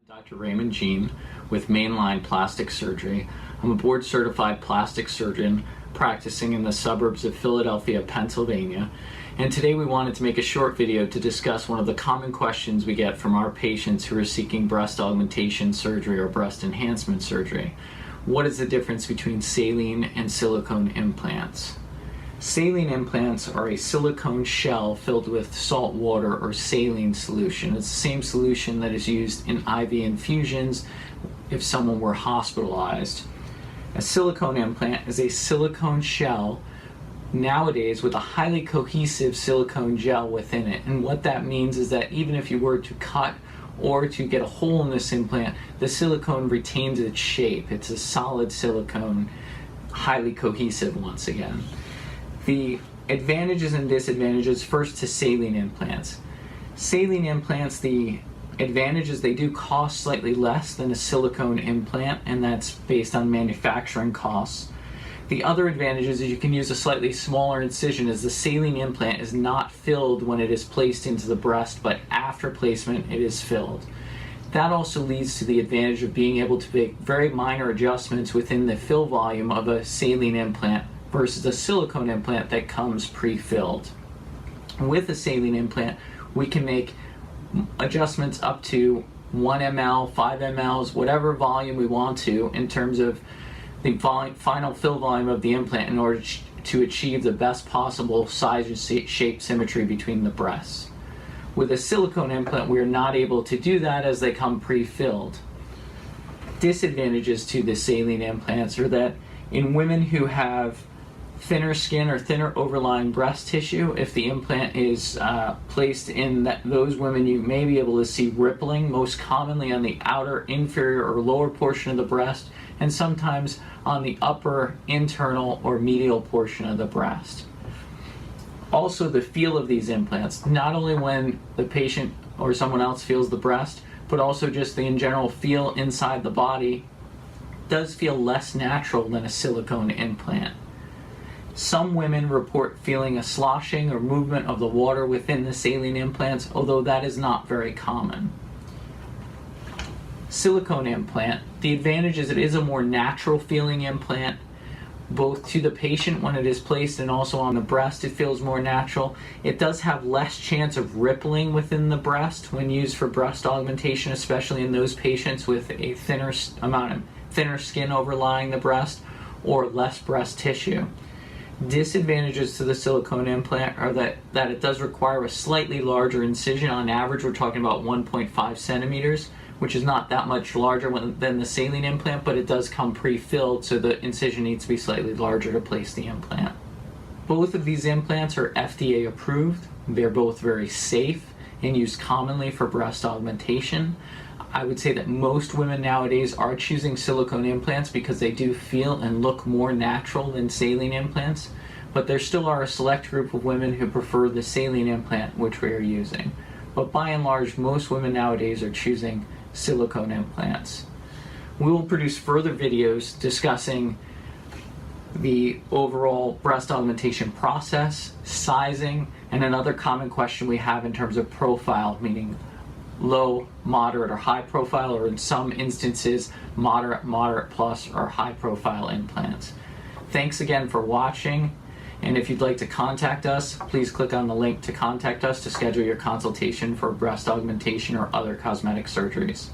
Dr. Raymond Jean with Mainline Plastic Surgery. I'm a board-certified plastic surgeon practicing in the suburbs of Philadelphia, Pennsylvania. And today we wanted to make a short video to discuss one of the common questions we get from our patients who are seeking breast augmentation surgery or breast enhancement surgery. What is the difference between saline and silicone implants? Saline implants are a silicone shell filled with salt water or saline solution. It's the same solution that is used in IV infusions if someone were hospitalized. A silicone implant is a silicone shell nowadays with a highly cohesive silicone gel within it. And what that means is that even if you were to cut or to get a hole in this implant, the silicone retains its shape. It's a solid silicone, highly cohesive once again. The advantages and disadvantages first to saline implants. Saline implants, the advantage is they do cost slightly less than a silicone implant, and that's based on manufacturing costs. The other advantage is you can use a slightly smaller incision, as the saline implant is not filled when it is placed into the breast, but after placement it is filled. That also leads to the advantage of being able to make very minor adjustments within the fill volume of a saline implant versus a silicone implant that comes pre-filled. With a saline implant, we can make adjustments up to 1 ml, 5 mLs, whatever volume we want to in terms of the final fill volume of the implant in order to achieve the best possible size and shape symmetry between the breasts. With a silicone implant, we are not able to do that as they come pre-filled. Disadvantages to the saline implants are that in women who have thinner skin or thinner overlying breast tissue, if the implant is placed in those women, you may be able to see rippling, most commonly on the outer inferior or lower portion of the breast, and sometimes on the upper internal or medial portion of the breast. Also, the feel of these implants, not only when the patient or someone else feels the breast, but also just the in general feel inside the body, does feel less natural than a silicone implant. Some women report feeling a sloshing or movement of the water within the saline implants, although that is not very common. Silicone implant, the advantage is it is a more natural feeling implant, both to the patient when it is placed and also on the breast. It feels more natural. It does have less chance of rippling within the breast when used for breast augmentation, especially in those patients with a thinner skin overlying the breast or less breast tissue. Disadvantages to the silicone implant are that it does require a slightly larger incision. On average, we're talking about 1.5 centimeters, which is not that much larger than the saline implant, but it does come pre-filled, so the incision needs to be slightly larger to place the implant. Both of these implants are FDA approved. They're both very safe and used commonly for breast augmentation. I would say that most women nowadays are choosing silicone implants because they do feel and look more natural than saline implants, but there still are a select group of women who prefer the saline implant, which we are using. But by and large, most women nowadays are choosing silicone implants. We will produce further videos discussing the overall breast augmentation process, sizing, and another common question we have in terms of profile, meaning low, moderate, or high profile, or in some instances, moderate plus, or high profile implants. Thanks again for watching, and if you'd like to contact us, please click on the link to contact us to schedule your consultation for breast augmentation or other cosmetic surgeries.